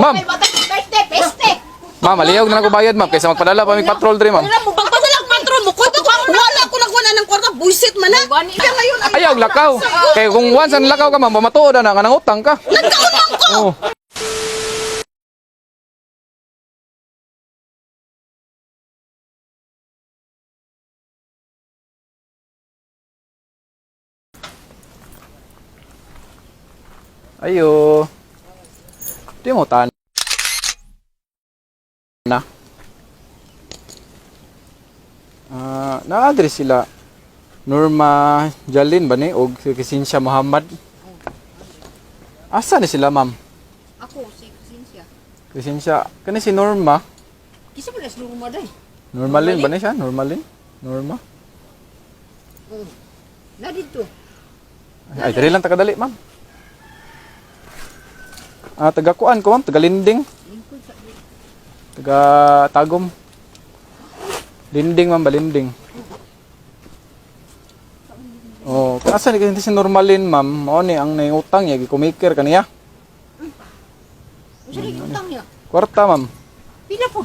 Ma'am. Ma'am, maliyog na ako bayad, ma'am. Kaysa magpadala pa may patrol dre, ma'am. Wala mo pagpadalang patrol mo. Kuto ka. Wala ko nakuha na ng kwarta. Buisit man na. Kaya ngayon ay Ayaw, lakaw. Kaya kung once ang lakaw ka, ma'am, mamatuod na nga nang utang ka. nagkaunang ko. Oo. Ayo. Di mo tan na. Na-address sila Norma Jalin ba ni o Cynthia Muhammad? Asa ni sila, ma'am? Ako si Cynthia. Cynthia, kani si Norma? Kisa mo nas lumo day. Normalin ba ni siya? Normalin? Norma? Na dito. Ay, dali lang tagadali, ma'am. Taga kuan ko, ma'am, taga Linding. Taga Tagum. Linding, ma'am, Balinding. Oh, asa ni kasi si Normalin, ma'am, mao ni ang naiutang niya, gikumikir kaniya. Usa ni utang niya. Kwarta, ma'am. Pila po?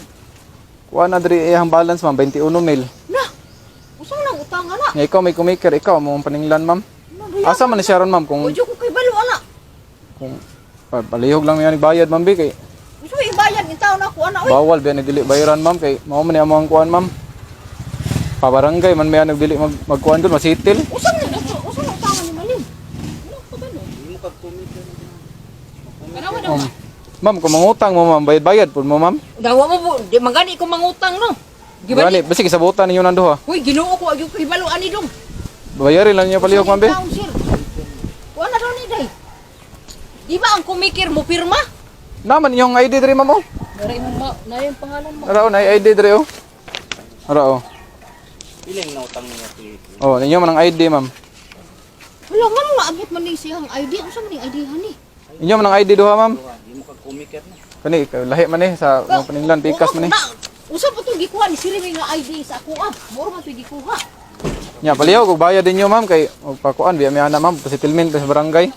Kuha na diri iyang balance, ma'am, 21 mil. Na. Usa nang utang ana. Nga ikaw may kumikir, ikaw mo ang paninglan, ma'am. Asa man ni Sharon, ma'am, kung Ojo ko kay balo ana. palihog lang niya bayad, ma'am, bi kay Usa ibayad ni taon ako ana oy. bawal biya nagdili bayaran, ma'am, kay mao man ni among kuan, ma'am. Pabarangay man may nagdili magkuan doon, masitil. Usa nang utang ni Malin. Ano ko ba no? Ma'am, kung mangutang mo, ma'am, bayad pud mo, ma'am. Dawa mo po, di magani ko mangutang no. Gani, basi gisabutan ninyo nanduha. Hoy, Ginoo ko ayo kay balo ani dong. Bayarin lang niyo palihog, ma'am, bi. Kuha na daw ni day. Di ba ang kumikir mo pirma? Naman yung ID diri, ma'am, oh. Naray mo na yung pangalan mo. Arao na ID diri, oh. Arao. Ilang nautang niya ito? Oh, ninyo man ang ID, ma'am. Wala nga mo abot man ni siyang ID. Unsa man ning ID hani? Inyo man ang ID duha, ma'am. Hindi mo kag-kumikir na. Kani lahi man eh sa mga paninglan pikas man eh. Usa pa to gikuha ni siri nga ID sa ako ah. Moro man to gikuha. Nya palihog og bayad ninyo, ma'am, kay magpakuan biya mi ana, ma'am, settlement sa barangay.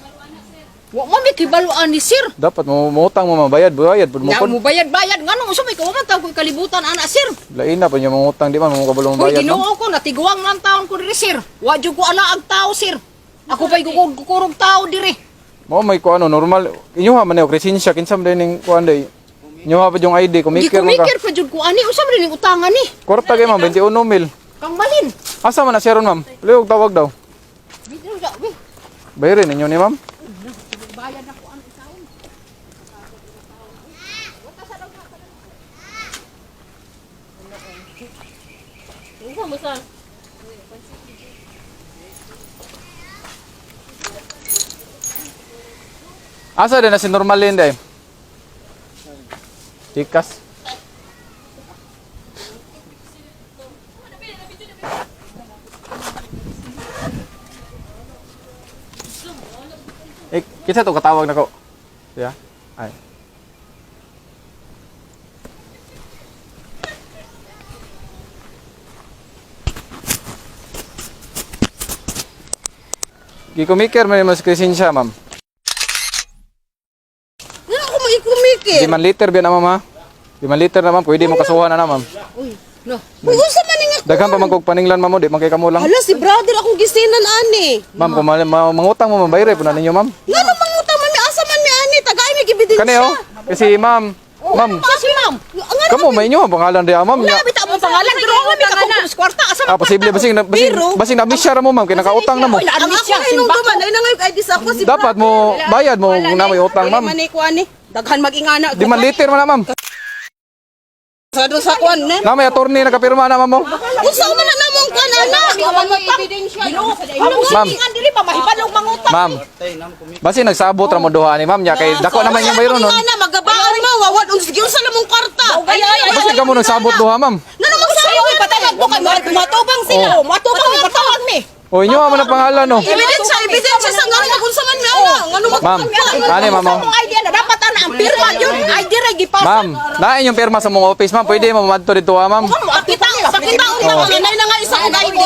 Wa man mi kibaluan ni sir. Dapat mo utang mo, ma'am, bayad pud mo Ya pud. mo bayad ngano usa may kawaman tawag ko kalibutan ana sir. Lain na pa niyo mangutang di man mo kabalo Hoy bayad, ma'am. Ginoo ko natiguang nan taon ko diri sir. Wa jud ko ala ang tao sir. Ako pa'y kukurog tao diri. Mo may kuan normal. Inyo ha man og resensya kinsa man ning kuan day. Inyo ha pa yung ID kumikir mo ka. Gikumikir pa jud ko ani usa man ning utangan ni. Kwarta kay, ma'am, 21 mil. Kang Malin. Asa man na Sharon, ma'am? Palihog tawag daw. Bitaw sa we. Bayarin ninyo ni, ma'am. Bayad ako ang taon. Usa mo sa Asa din na si Normalin day? Tikas. Kita to katawag nako. Yeah. Ay. Gikumikir man mas Crescencia, ma'am. Ano ako maikumikir? 5 liter biya na, ma'am, ha? 5 liter na, ma'am, pwede mo kasuhan na, ma'am. Uy, no. Uy, usa man nga. Daghan pa man kog paninglan, ma'am, di man kay kamo lang. Hala, si brother akong gisinan ani. Ma'am, kung mangutang mo, ma'am, bayre po na ninyo, ma'am. Ngano mangutang man mi asa man mi ani, tagay mi gibidensya. Kani, oh. Kasi, ma'am, ma'am, Si ma'am. Ngano kamo may inyo ang pangalan diya, ma'am. Nya. bitaw mo pangalan pero ako mi kapos kwarta asa man. Posible basing na miss mo, ma'am, kay nakautang na mo. Ang ako hinung duman, ay nangay ID sa ako si Dapat mo bayad mo kung na may utang, ma'am. Mani ko ani. Daghan magingana. 5 liter man na, ma'am. Sa do sa kwan ne. Na may attorney nakapirma na, ma'am, oh. Unsa man na namong kanana? Ma'am. Dili pa mahibalog mangutang. Ma'am, basi nagsabot ra mo duha ni, ma'am, nya kay dako naman yung bayro nun. Ana magabaon mo, wawad unsa gyud sa lamong kwarta. Basi kamo nagsabot duha, ma'am. Nano mo sa iyo ipatawag mo kay matubang sila. Matubang mi patawag mi. O inyo man ang pangalan, no. Ebidensya sa ngano kung sa man mi ana. Ngano mo Ma'am, ani, ma'am, oh. Ang idea na dapat ana ang pirma yun. ID ra gipasa. Ma'am, nain yung pirma sa mong office, ma'am. Pwede mo madto dito, ha, ma'am. Pakita unta nanay na nga isang ID.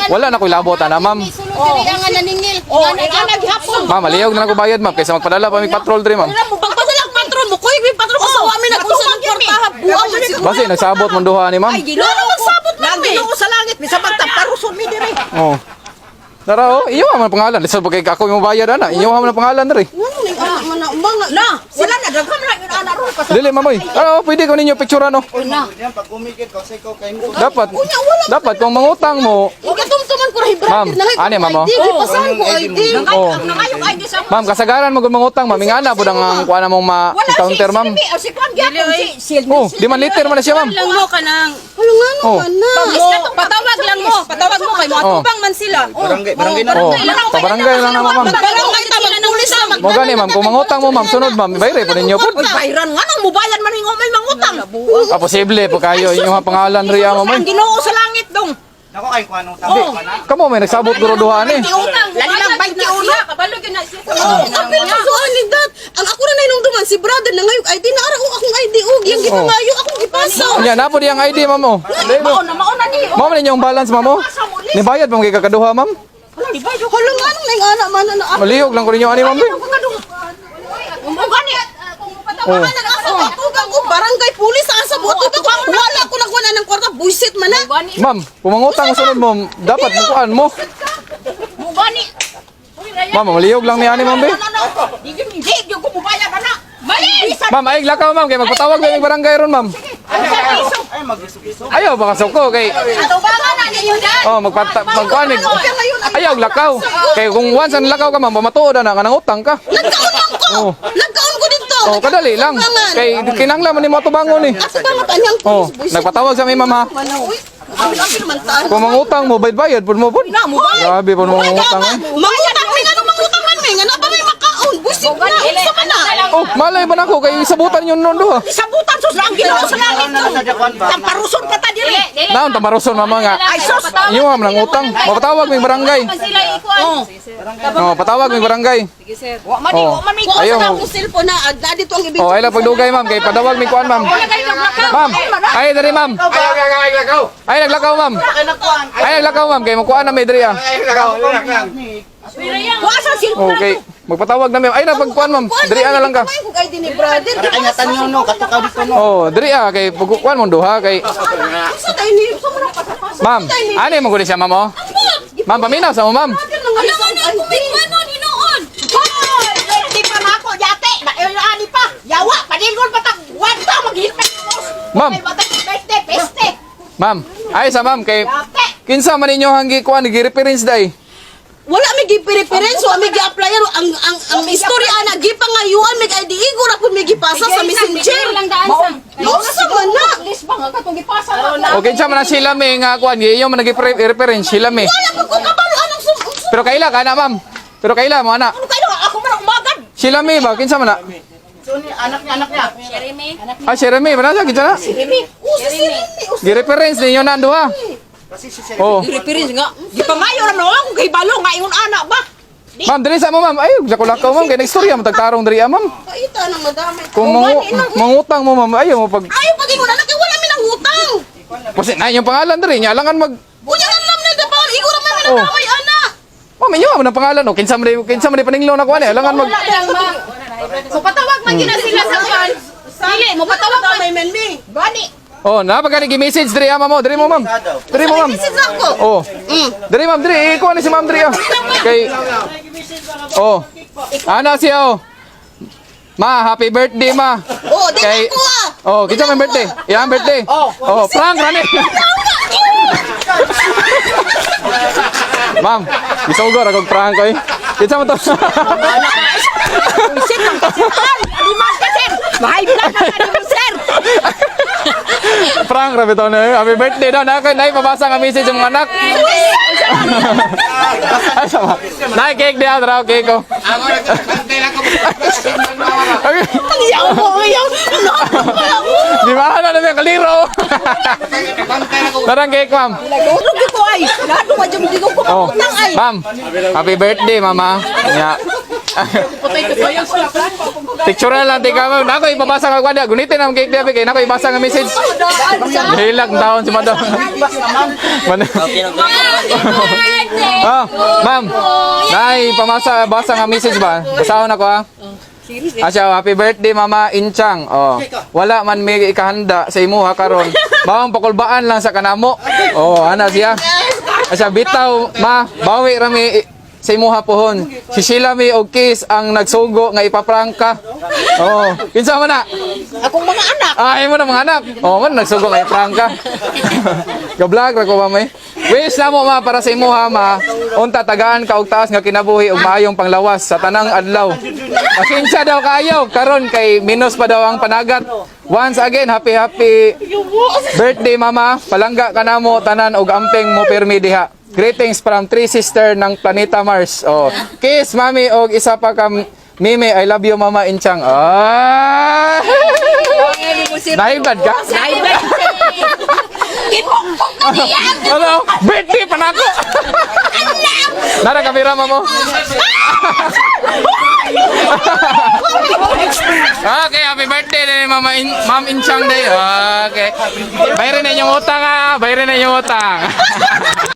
Wala na ko'y labot, na, ma'am. Nga naningil. Nga naghapon. Ma'am, maliyog na lang ko bayad, ma'am. Kaysa magpadala pa may patrol diri, ma'am. Pagpadalang patron mo, kuy patron ko sa Basi nagsabot mo duha ni ma'am. Ay, ginoo magsabot na. Ginoo sa langit, bisa pagtaparuson mi dire. Oh. Tara oh, iyo man pangalan. Lisa ba kay ako yung bayad ana? Iyo man pangalan diri. Ngano ning anak man na mga na, sila na dagham na yung anak ron pa. Dili mamoy. Tara oh, pwede ko ninyo picturean oh. Na. Yan, pag kumikit, kasi ikaw kayo mo. Dapat kung mangutang mo, Ikatumtuman ko ra Ma'am, ani, ma'am, oh. Pasahan ko ID. Oh. Nangayong ID sa ma'am kasagaran mo gud mangutang, ma'am. Ingana po ang kuha na mong ma-counter, ma'am. Si Kwan gyapon si Oh, di man liter man na siya, ma'am. lang mo ka nang Oh. patawag lang mo kay mo Oh. atubang man sila. Barangay na. Oh, pabarangay lang na ma'am. Barangay ta magpulis na Mo gani, ma'am, kung mangutang mo, ma'am, sunod, ma'am. Bayre po ninyo po. Uy, bayran nga nang mubayan man ningo may mangutang. Ah, posible po kayo inyong pangalan riya, ma'am. Ang Ginoo sa langit dong. Ako kayo kung anong tama ka na. Kamo may nagsabot guro duha ni. Utang, lali lang 21. kabalo gyud na siya. Apil mo so ani dat. Ang ako na nung duman si brother na ngayog ID na ara akong ID og yang gipangayo akong ipasa. Nya na po diyang ID, ma'am. Oh. Mauna ni. Ma'am ninyong balance, ma'am. Oh. Ni bayad pa kay kakaduha, ma'am. Halong anong ning ana man na Malihog lang ko ninyo ani, ma'am. Umugani. Oh. tugang ko barangay pulis asa buot ko wala ko nakuha ng kwarta buisit man na. Ma'am, kung mangutang mo sunod mo, dapat mukuan mo. Mugani. Ma'am, malihog lang ni ani, ma'am. Be. Hindi ko mubayan na. Mali. Ma'am, ay lakaw, ma'am, kay magpatawag lang ng barangay ron, ma'am. Ay, mag-iso-iso. Ayaw baka suko kay Ato ba nga na ninyo dyan? oh magkuan mig. Ayaw lakaw. Kay kung once ang lakaw ka, ma'am, pamatuod na kanang utang ka. Nagkaon man ko. Oh. Nagkaon ko dito. Oh, kadali lang. Kay kinanglan man nimo tubangon ni. Asa ba matanyang Oh, pulis buisit. nagpatawag sa mi, ma'am, ha. Uy, apil man taan. Kung mangutang mo, bayad pud mo pud. Grabe pud mo mangutang. Eh. Mangutang mi ngano mangutang man mi ngano ba may makaon buisit na sa man na. Oh, malay ba nako kay sabutan yun nun duha. Isabutan sus lang Ginoo sa langit dong. Tamparuson ka ta dili. Naon tamaruson, ma'am, nga. Ay sus. Iyo, ma'am, nang utang. Mapatawag mi barangay. Sila ikuan. Oh, patawag mi barangay. Wa man Oh. wa man mi. Ko Ayaw sa mo. akong cellphone na agda dito ang ibig. Oh, ay lang pagdugay, ma'am, kay padawag mi kuan, ma'am. Ma'am, ay diri, ma'am. Ay naglakaw, ma'am. Ay naglakaw, ma'am, kay makuha na may diri ah. Wa sa silpo. Okay, magpatawag na, ma'am. Ay nagpagkuan, ma'am. Diri na lang ka. Kumain ko ID ni brother. Para kanyatan nyo, no? Katukaw dito, no? Oh, diri ah, kay pagkuan mo duha kay Sa tayo ni sa mga pasapasa. ma'am. Ano mo gudi siya, ma'am, oh? Ma'am, paminaw sa mo, ma'am. Alam mo na ang tingnan ni noon. Di pa na ako yate. Ani pa. Yawa, padilgon pa tag. Wanta maghilpet. Ma'am. Peste. Ma'am, ay sa ma'am kay Yate. kinsa man ninyo hanggi kuan gi-reference dai. Wala mi gi-preference o mi gi-applyan ang istorya ana gipangayuan mi ID igura pud mi gipasa sa messenger. lang daan sang. Sa man na. Lis ba nga katong gipasa O kinsa man sila may nga kuan gi iyo man nagi-reference sila may. Wala pud ko kabalo anong Pero kaila kana, ma'am. Pero kaila mo ana. Ano kayo ako man umagad. Sila may ba kinsa man na? So, anak niya. Jeremy. Ah, Jeremy, ba na kinsa na? Gi-reference ninyo na duha. Kasi si Sir. Oh. Reference nga. Gipangayo ra no ako kay balo nga ingon ana ba. Ma'am, diri sa mo, ma'am. Ay, lakaw, ma'am. Kaya istorya mo tagtarong diri, ma'am. Kaita nang madamay. Kung mangutang mo, ma'am, ayaw mo pag... Ayaw pag ingon anak wala mi nang utang. Kasi na yung pangalan diri niya. Alangan mag... Unya alam na dapat igura man mi Oh. nang ana. Ma'am, inyo mo ng pangalan. O, kinsa man di paninglo na kuha niya. Alangan mag... So patawag man gyud na sila sa kuan. Dili mo patawag man. May men mi. Gani. Oh, napagani gi-message diri, ma'am. Diri mo, ma'am. Diri mo, ma'am. Message ako. Oh. Diri, ma'am. Diri. Ikuha ni si ma'am diri, ah. Kay... Oh. Ano siya, oh. Ma, happy birthday, ma. Oh, di Kay... ko ah. Oh, kinsa man birthday? Iyang birthday. Oh, prank rani. Ma'am, isugor ako prank ko eh. Kinsa mo to? Sir, ang kasihan. Aliman ka sir. Mahay blood na kanimo sir. Prank rabi to na. Happy birthday daw. Nay pabasa nga message ng anak. Ay sama. Nay cake dia draw cake ko. Ayaw mo ayaw. Di ba na namin kaliro? Tarang cake, ma'am. Rugi ko ay. Lado ka dyan, hindi ko Oh, kumaputang ay. ma'am. Happy birthday, mama. Ya. Picture na lang tika, ma'am. Nako ipabasa ka kwanda. Gunitin ang cake dia kay nako ibasa nga message. Hilag taon si madam. Ah, ma'am. Nay, pamasa basa nga message ba? Basahon ako ah. Asya, happy birthday Mama Inchang. Oh, wala man may ikahanda sa imuha karon. Bawang pakulbaan lang sa kanamo. Oh, ana siya. Asya bitaw ma, bawi rami sa imuha pohon. Si Sheila mi og Kiss ang nagsugo nga ipaprangka. Oh, kinsa man na? Akong mga anak. Ay mo na mga anak. Oh, man nagsugo nga iprangka. Ga-vlog ra ko ba may? Wish na mo ma para sa imuha ma. Unta tagaan ka og taas nga kinabuhi ug maayong panglawas sa tanang adlaw. Pasensya daw kayo karon kay minus pa daw ang panagat. Once again, happy birthday mama. Palangga ka namo tanan og amping mo pirmi diha. Greetings from three sister ng Planeta Mars. Oh, kiss mami og isa pa ka Mimi, I love you mama Inchang. Ah! Naibad ka? Ano? Birthday pa na ako! Nara, kamera mo. Okay, happy birthday din Ma'am Inchang Day. Okay. Bayarin na yung utang ha. Bayarin na yung utang.